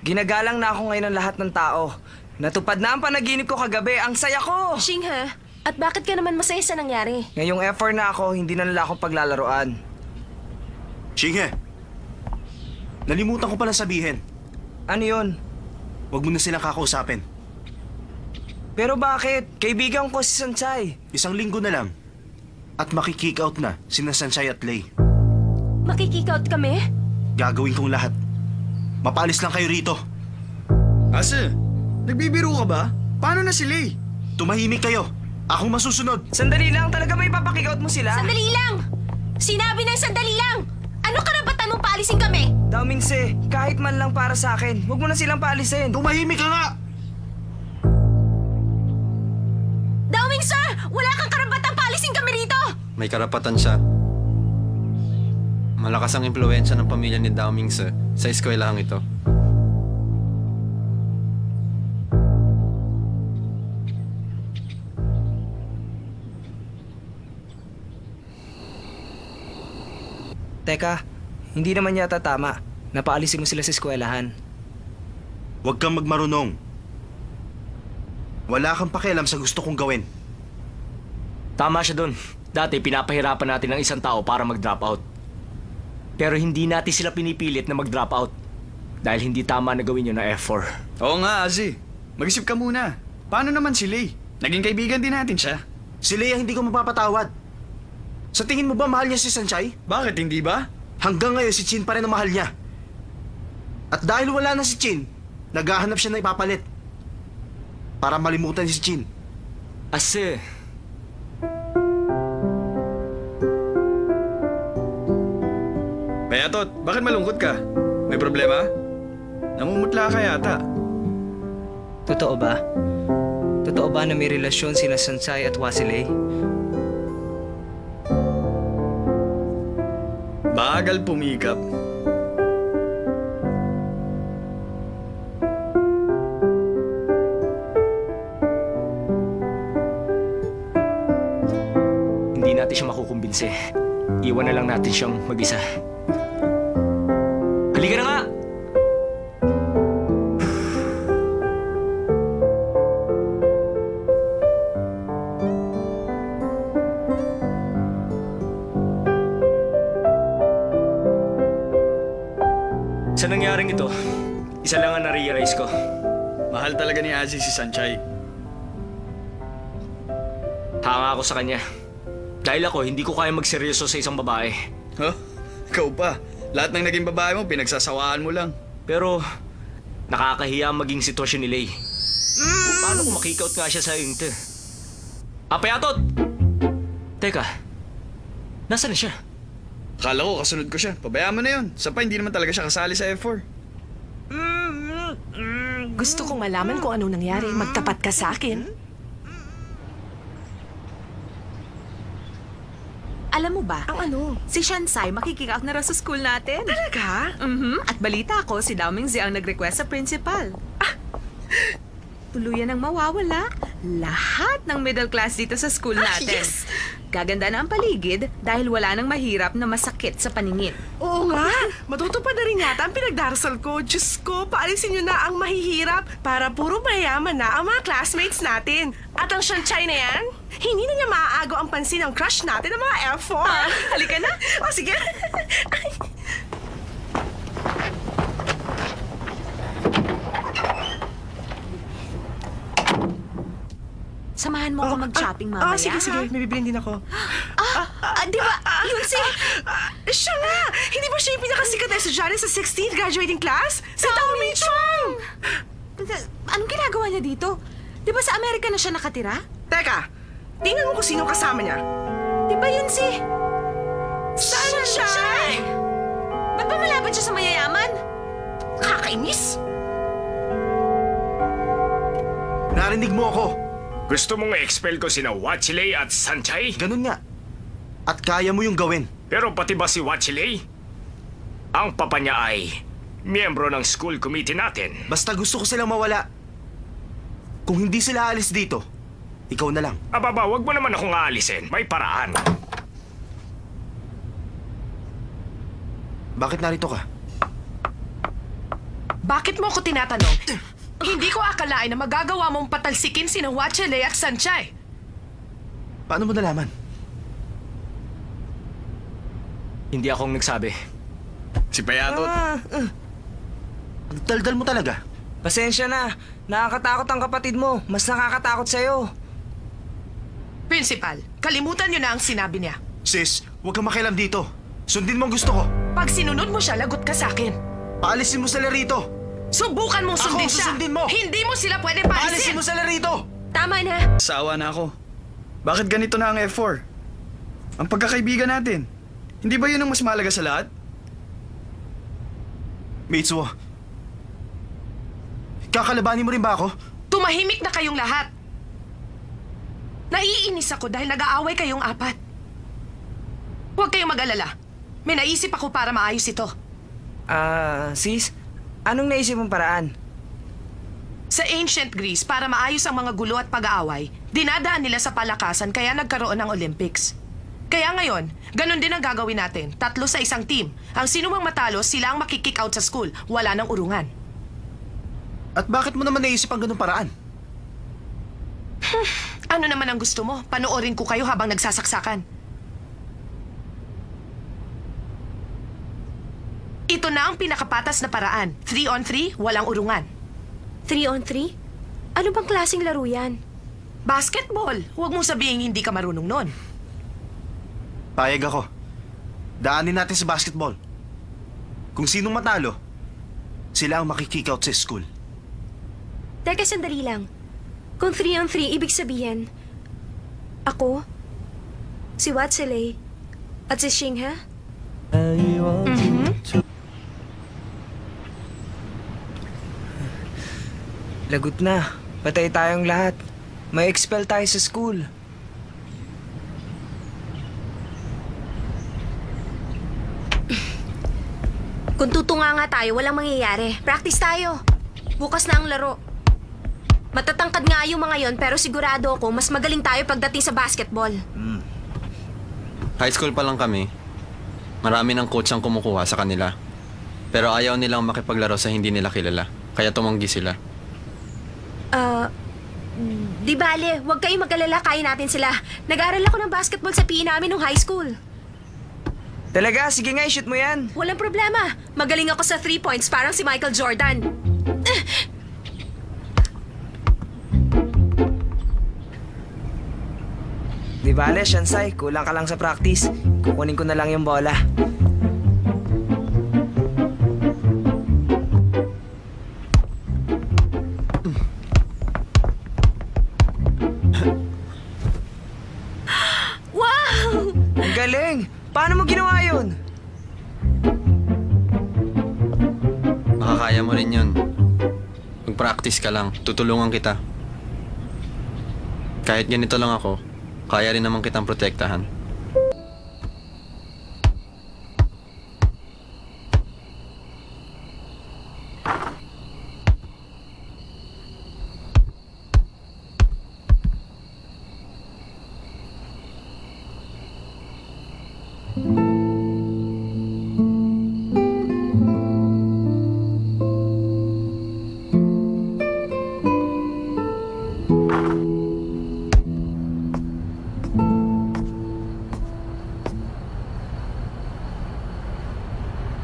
Speaker 8: Ginagalang na ako ngayon ng lahat ng tao. Natupad na ang panaginip ko kagabi. Ang saya ko!
Speaker 1: Shinghe, at bakit ka naman masaya sa nangyari?
Speaker 8: Ngayong F4 na ako, hindi na nila ako paglalaroan.
Speaker 4: Shinghe, nalimutan ko pala sabihin.
Speaker 8: Ano yun?
Speaker 4: Huwag mo na silang kakausapin.
Speaker 8: Pero bakit? Kaibigan ko si Sanchay.
Speaker 4: 1 linggo na lang. At makikick out na sina Sanchay at Lay.
Speaker 1: Makikick-out kami?
Speaker 4: Gagawin kong lahat. Mapalis lang kayo rito.
Speaker 6: Ase, nagbibiro ka ba? Paano na si Lay?
Speaker 4: Tumahimik kayo. Akong masusunod.
Speaker 8: Sandali lang, talaga may papakick-out mo sila?
Speaker 3: Sandali lang! Sinabi ng sandali lang! Ano karapatan mong paalisin kami?
Speaker 8: Dao Mingse, kahit man lang para sa akin, huwag mo na silang paalisin.
Speaker 4: Tumahimik ka nga!
Speaker 3: Dawing sir! Wala kang karapatang paalisin kami rito!
Speaker 2: May karapatan siya. Malakas ang impluensya ng pamilya ni Dao Mingse sa eskwelahang ito.
Speaker 8: Teka, hindi naman yata tama. Napaalisin mo sila sa eskwelahan.
Speaker 4: Huwag kang magmarunong. Wala kang pakialam sa gusto kong gawin.
Speaker 5: Tama siya dun. Dati pinapahirapan natin ang isang tao para mag-drop out. Pero hindi natin sila pinipilit na mag-drop out. Dahil hindi tama na gawin yun na F4.
Speaker 6: Oo nga, Azi. Mag-isip ka muna. Paano naman si Lay? Naging kaibigan din natin siya.
Speaker 4: Si Lea hindi ko mapapatawad. Sa tingin mo ba mahal niya si Sanchay?
Speaker 6: Bakit, hindi ba?
Speaker 4: Hanggang ngayon si Chin pa rin ang mahal niya. At dahil wala na si Chin, naghahanap siya ng ipapalit. Para malimutan si Chin.
Speaker 5: Ase,
Speaker 6: Bayatot, bakit malungkot ka? May problema? Namumutla ka yata.
Speaker 8: Totoo ba? Totoo ba na may relasyon sina Sanchay at Wasilay?
Speaker 6: Bagal pumikap.
Speaker 5: hindi natin siya makukumbinse. Iwan na lang natin siyang mag-isa. Halika na nga! Sa nangyaring ito, isa lang ang na-realize ko.
Speaker 6: Mahal talaga ni Aziz si Sanchay.
Speaker 5: Hanga ako sa kanya. Dahil ako, hindi ko kaya magseryoso sa isang babae.
Speaker 6: Huh? Ikaw pa. Lahat ng naging babae mo, pinagsasawaan mo lang.
Speaker 5: Pero, nakakahiya ang maging sitwasyon ni Lay. Paano kung makikout nga siya sa iyong Apayatot! Teka, nasaan na siya?
Speaker 6: Akala ko, kasunod ko siya. Pabayaan mo na yun. Sa pa, hindi naman talaga siya kasali sa F4.
Speaker 10: Gusto kong malaman kung anong nangyari. Magtapat ka sa akin.
Speaker 7: Alam mo ba?
Speaker 10: Ang ano?
Speaker 7: Si Shansai makikick-out na raw sa school natin.
Speaker 10: Talaga?
Speaker 7: At balita ko, si Dao Mingzi ang nag-request sa principal. Tuluyan ang mawawala. Lahat ng middle class dito sa school natin.
Speaker 10: Yes!
Speaker 7: Gaganda na ang paligid dahil wala nang mahirap na masakit sa paningin.
Speaker 10: Oo nga. Matutupad na rin yata ang pinagdarasal ko. Diyos ko, paalisin nyo na ang mahihirap para puro mayaman na ang mga classmates natin. At ang Shanchay na yan, hindi na niya maaagaw ang pansin ng crush natin ng mga F4.
Speaker 7: Halika na.
Speaker 10: O, sige. Ay.
Speaker 7: Samahan mo ako mag-shopping mamaya.
Speaker 10: Sige. May bibilin din ako.
Speaker 7: Di ba? Yun si...
Speaker 10: Siya nga! Hindi ba siya yung pinakasikat na estudyante sa 16th graduating class? Si Dao Mingchong!
Speaker 7: Anong ginagawa niya dito? Di ba sa Amerika na siya nakatira?
Speaker 10: Teka, tingnan mo kung sino kasama niya.
Speaker 7: Di ba yun si...
Speaker 10: Sunshine!
Speaker 7: Ba't ba malapit siya sa mayayaman?
Speaker 10: Kakainis!
Speaker 4: Narinig mo ako.
Speaker 11: Gusto mong i-expel ko sina Wachilei at Sanchay?
Speaker 4: Ganun nga. At kaya mo yung gawin.
Speaker 11: Pero pati ba si Wachilei? Ang papa niya ay miyembro ng school committee natin.
Speaker 4: Basta gusto ko silang mawala. Kung hindi sila alis dito, ikaw na lang.
Speaker 11: Ababa, wag mo naman akong aalisin. May paraan.
Speaker 4: Bakit narito ka?
Speaker 10: Bakit mo ako tinatanong? Hindi ko akalain na magagawa mong patalsikin sina Wachilei at Sanchay.
Speaker 4: Paano mo nalaman?
Speaker 5: Hindi akong nagsabi.
Speaker 6: Si Payatot.
Speaker 4: Ang daldal mo talaga.
Speaker 8: Pasensya na. Nakakatakot ang kapatid mo. Mas nakakatakot sa'yo.
Speaker 10: Principal, kalimutan niyo na ang sinabi niya.
Speaker 4: Sis, huwag kang makialam dito. Sundin mo ang gusto ko.
Speaker 10: Pag sinunod mo siya, lagot ka sa akin.
Speaker 4: Paalisin mo sila rito.
Speaker 10: Subukan mong
Speaker 4: Ako
Speaker 10: sundin
Speaker 4: ang
Speaker 10: siya.
Speaker 4: susundin mo.
Speaker 10: Hindi mo sila pwede
Speaker 4: Paalisin
Speaker 10: paalisin.
Speaker 4: mo sila rito.
Speaker 1: Tama na.
Speaker 6: Sawa na ako. Bakit ganito na ang F4? Ang pagkakaibigan natin. Hindi ba yun ang mas mahalaga sa lahat?
Speaker 4: Mitsuo, kakalabanin mo rin ba ako?
Speaker 10: Tumahimik na kayong lahat. Naiinis ako dahil nag-aaway kayong apat. Huwag kayong mag-alala. May naisip ako para maayos ito.
Speaker 8: Sis, anong naisip mong paraan?
Speaker 10: Sa ancient Greece, para maayos ang mga gulo at pag-aaway, dinadaan nila sa palakasan kaya nagkaroon ng Olympics. Kaya ngayon, ganun din ang gagawin natin. 3 sa isang team. Ang sino mang matalo, sila ang makikick out sa school. Wala nang urungan.
Speaker 4: At bakit mo naman naisip ang ganung paraan?
Speaker 10: Ano naman ang gusto mo? Panoorin ko kayo habang nagsasaksakan. Ito na ang pinakapatas na paraan. 3-on-3, walang urungan.
Speaker 1: 3-on-3? Ano bang klaseng laro yan?
Speaker 10: Basketball. Huwag mong sabihin hindi ka marunong nun.
Speaker 4: Payag ako. Daanin natin sa basketball. Kung sinong matalo, sila ang makikick out sa school.
Speaker 1: Teka, sandali lang. Kung 3-on-3, ibig sabihin, ako, si Watsilay, at si Shingha?
Speaker 8: Lagot na. Patay tayong lahat. May expel tayo sa school.
Speaker 1: Kung tutunga nga tayo, walang mangyayari. Practice tayo. Bukas na ang laro. Matatangkad nga yung mga yon, pero sigurado ako, mas magaling tayo pagdating sa basketball.
Speaker 2: High school pa lang kami. Marami ng coach ang kumukuha sa kanila. Pero ayaw nilang makipaglaro sa hindi nila kilala. Kaya tumanggi sila.
Speaker 1: Di bale, huwag kayong mag-alala, kaya natin sila. Nag-aaral ako ng basketball sa PE namin nung high school.
Speaker 8: Talaga? Sige nga, i-shoot mo yan.
Speaker 1: Walang problema. Magaling ako sa 3 points, parang si Michael Jordan.
Speaker 8: Di bale, Shansai. Kulang ka lang sa practice. Kukunin ko na lang yung bola.
Speaker 1: Wow!
Speaker 8: Ang galing! Paano mo ginawa yun?
Speaker 2: Makakaya mo rin yun. Mag-practice ka lang. Tutulungan kita. Kahit ganito lang ako, kaya rin naman kitang protektahan.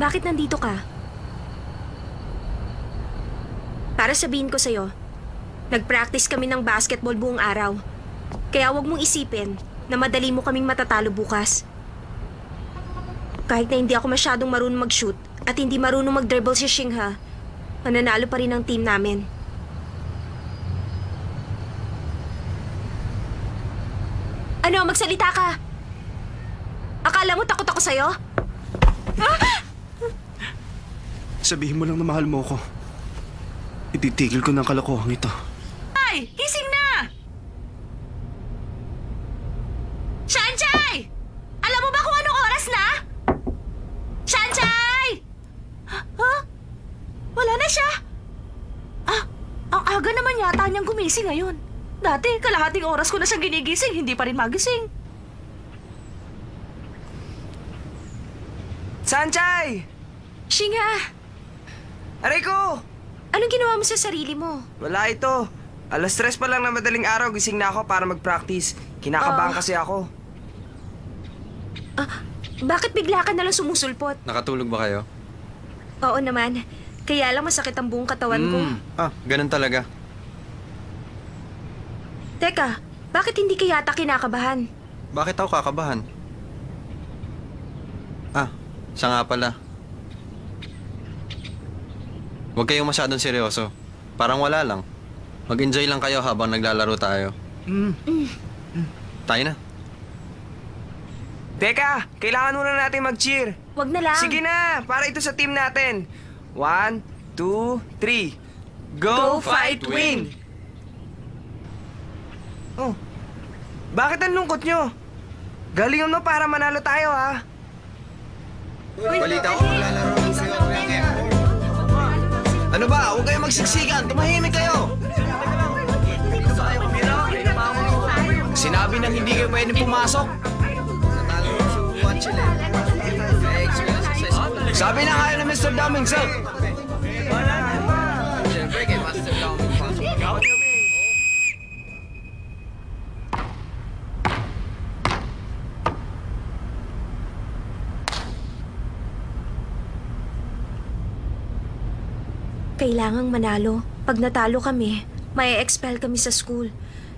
Speaker 1: Bakit nandito ka? Para sabihin ko sa'yo, nag-practice kami ng basketball buong araw. Kaya wag mong isipin na madali mo kaming matatalo bukas. Kahit na hindi ako masyadong marunong mag-shoot at hindi marunong mag-dribble si Shingha, mananalo pa rin ang team namin. Ano, magsalita ka? Akala mo takot ako sa'yo?
Speaker 4: Sabihin mo lang na mahal mo ko. Ititigil ko ng kalokohang ito.
Speaker 7: Ay! Gising na! Shanchay! Alam mo ba kung anong oras na? Shanchay! Ha? Wala na siya? Ang aga naman yata niyang gumising ngayon. Dati, kalahating oras ko na siyang ginigising, hindi pa rin magising.
Speaker 8: Sanchay!
Speaker 1: Shingha!
Speaker 8: Aray ko!
Speaker 1: Anong ginawa mo sa sarili mo?
Speaker 8: Wala ito. 3:00 pa lang na madaling araw, gising na ako para mag-practice. Kinakabahan kasi ako.
Speaker 1: Bakit bigla ka nalang sumusulpot?
Speaker 2: Nakatulog ba kayo?
Speaker 1: Oo naman. Kaya lang masakit ang buong katawan ko.
Speaker 2: Ganun talaga.
Speaker 1: Teka, bakit hindi ka yata kinakabahan?
Speaker 2: Bakit ako kakabahan? Siya nga pala. Huwag kayong masyadong seryoso. Parang wala lang. Mag-enjoy lang kayo habang naglalaro tayo. Tayo na.
Speaker 8: Teka, kailangan muna natin mag-cheer.
Speaker 1: Wag na lang.
Speaker 8: Sige na, para ito sa team natin. 1, 2, 3. Go, fight, win! Oh, bakit ang lungkot nyo? Galingan mo para manalo tayo, ha?
Speaker 4: Balita ko, maglalaro lang sa'yo. Ano ba? Huwag kayong magsiksikan. Tumahimik kayo. Sinabi nang hindi kayo pwedeng pumasok. Sabi na kayo na Mr. Daming, sir.
Speaker 1: Kailangang manalo. Pag natalo kami, may expel kami sa school.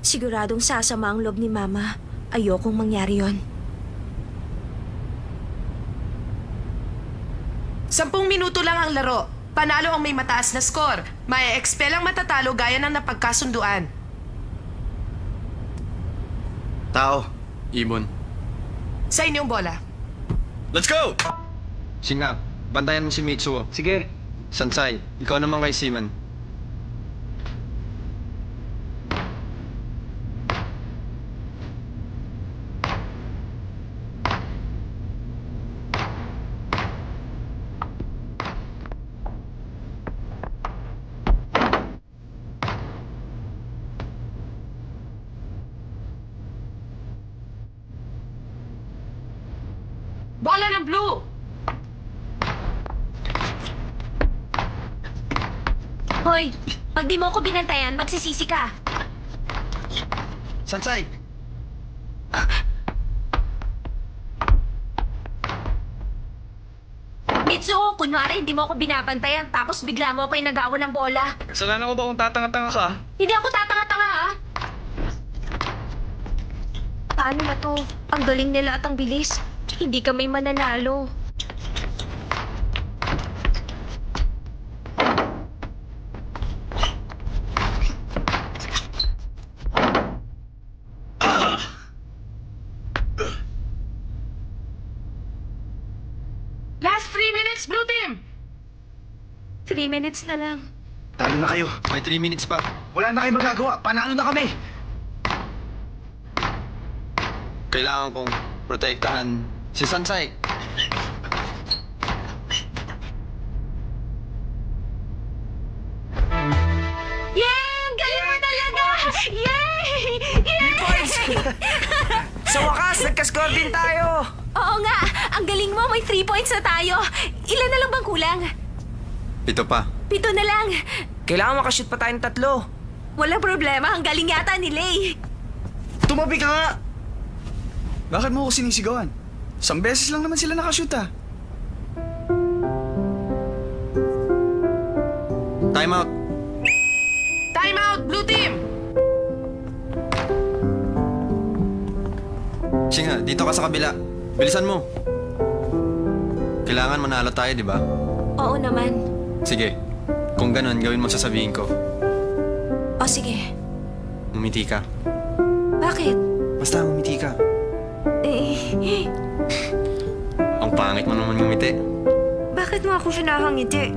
Speaker 1: Siguradong sasama ang loob ni Mama. Ayokong mangyari yon.
Speaker 10: 10 minuto lang ang laro. Panalo ang may mataas na score. May expel ang matatalo gaya ng napagkasunduan.
Speaker 4: Tao.
Speaker 2: Ibon.
Speaker 10: Sa inyong bola.
Speaker 2: Let's go! Singa, bantayan mo si Mitsuo.
Speaker 8: Sige.
Speaker 2: Sansay, ikaw naman kay Seaman.
Speaker 10: Bola ng blue!
Speaker 3: Hoy, pag di mo ako binantayan, magsisisi ka.
Speaker 2: Sansay!
Speaker 3: Mitsuo, kunwari hindi mo ako binabantayan tapos bigla mo pa yung nag-awan ng bola.
Speaker 6: Kasalanan ko ba kung tatanga-tanga ka?
Speaker 3: Hindi ako tatanga-tanga, ha? Paano na to? Ang galing nila at ang bilis. Hindi kami mananalo.
Speaker 10: Last 3 minutes, blue team!
Speaker 1: 3 minutes na lang.
Speaker 4: Talo na kayo.
Speaker 2: May 3 minutes pa.
Speaker 4: Wala na kayong magagawa. Panalo na kami.
Speaker 2: Kailangan kong protektahan si Sansay.
Speaker 3: Yay! Ang galing mo talaga! Yay! Yay!
Speaker 8: Sa wakas, nagka-score din tayo.
Speaker 3: Oo nga! Ang galing mo! May 3 points na tayo! Ilan na lang bang kulang?
Speaker 2: 7 pa.
Speaker 3: 7 na lang!
Speaker 8: Kailangan makashoot pa tayong 3.
Speaker 3: Walang problema. Ang galing yata ni Lay.
Speaker 4: Tumabi ka nga.
Speaker 6: Bakit mo ako sinisigawan? 1 beses lang naman sila nakashoot ah.
Speaker 2: Time out.
Speaker 10: Time out, blue team!
Speaker 2: Singa, dito ka sa kabila. Bilisan mo. Kailangan manalo tayo, di ba?
Speaker 1: Oo naman.
Speaker 2: Sige. Kung ganun, gawin mo sasabihin ko.
Speaker 1: O sige.
Speaker 2: Umiti ka.
Speaker 1: Bakit?
Speaker 2: Basta umiti ka.
Speaker 1: Eh,
Speaker 2: Ang pangit mo naman ngumiti.
Speaker 1: bakit mo ako sinahangiti?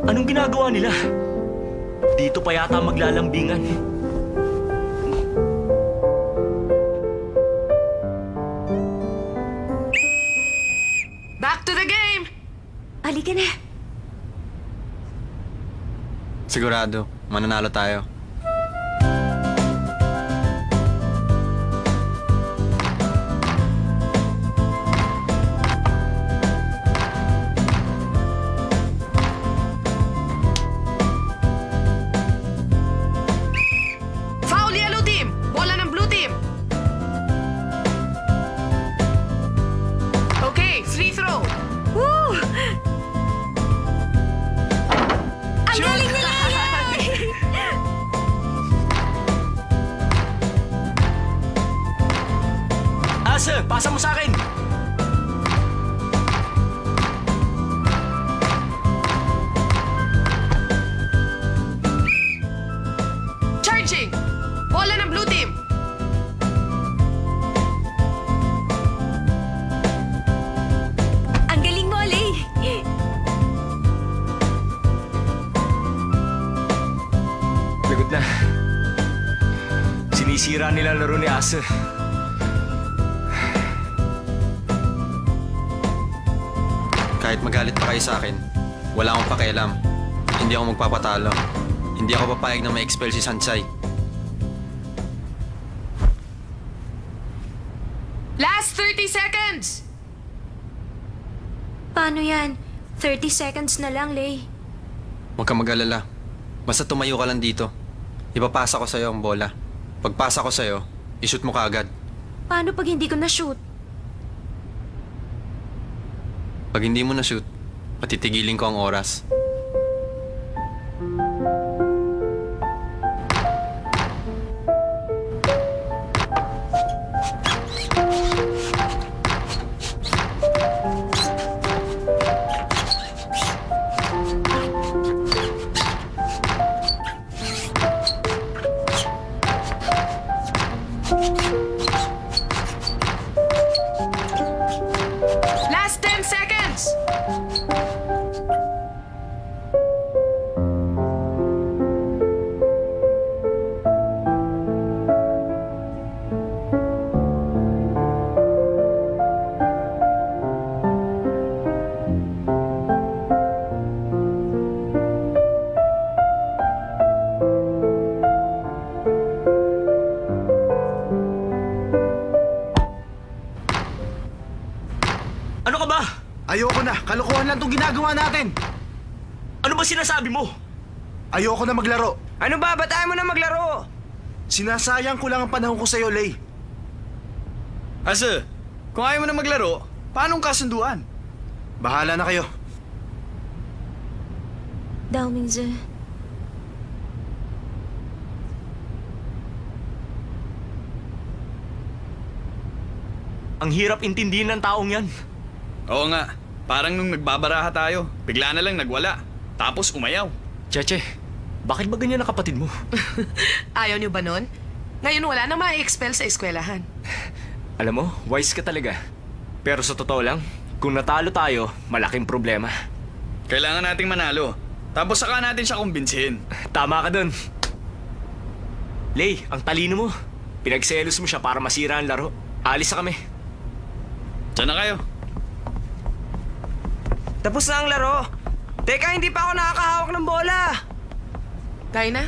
Speaker 5: Anong ginagawa nila? Dito pa yata maglalambingan.
Speaker 10: Back to the game!
Speaker 1: Halika na.
Speaker 2: Sigurado, mananalo tayo.
Speaker 10: Foul yellow team! Bola ng blue team! Okay, free throw!
Speaker 1: Woo!
Speaker 5: Asa, pasa mo sa akin!
Speaker 10: Charging! Bola ng blue team!
Speaker 1: Ang galing mo, Lay!
Speaker 5: Lagot na. Sinisira nila ang laro ni Asa.
Speaker 2: Kahit magalit pa kayo sa akin, wala akong pakialam. Hindi ako magpapatalo. Hindi ako papayag na ma-expel si Sansay.
Speaker 10: Last 30 seconds!
Speaker 1: Paano yan? 30 seconds na lang, Lay.
Speaker 2: Huwag kang mag-alala. Basta tumayo ka lang dito. Ipapasa ko sa'yo ang bola. Pagpasa ko sa'yo, ishoot mo kaagad.
Speaker 1: Paano pag hindi ko na-shoot?
Speaker 2: Pag hindi mo na-shoot, patitigilin ko ang oras.
Speaker 10: Last 10 seconds!
Speaker 5: Ano ka ba?
Speaker 4: Ayoko na. Kalokohan lang itong ginagawa natin.
Speaker 5: Ano ba sinasabi mo?
Speaker 4: Ayoko na maglaro.
Speaker 8: Ano ba? Ba't ayaw mo na maglaro?
Speaker 4: Sinasayang ko lang ang panahon ko sa'yo, Lay.
Speaker 6: Asa, kung ayaw mo na maglaro, paanong kasunduan?
Speaker 4: Bahala na kayo.
Speaker 1: Dao Mingze.
Speaker 5: Ang hirap intindihin ng taong yan.
Speaker 6: Oo nga, parang nung nagbabaraha tayo, bigla na lang nagwala. Tapos umayaw.
Speaker 5: Cheche, bakit ba ganyan ang kapatid mo?
Speaker 10: Ayaw niyo ba nun? Ngayon wala na ma-expel sa eskwelahan.
Speaker 5: Alam mo, wise ka talaga. Pero sa totoo lang, kung natalo tayo, malaking problema.
Speaker 6: Kailangan nating manalo. Tapos saka natin siya kumbinsihin.
Speaker 5: Tama ka dun. Lay, ang talino mo. Pinagselos mo siya para masira ang laro. Alis na kami.
Speaker 6: Diyan na kayo.
Speaker 8: Tapos na ang laro. Teka, hindi pa ako nakakahawak ng bola.
Speaker 10: Tayo na?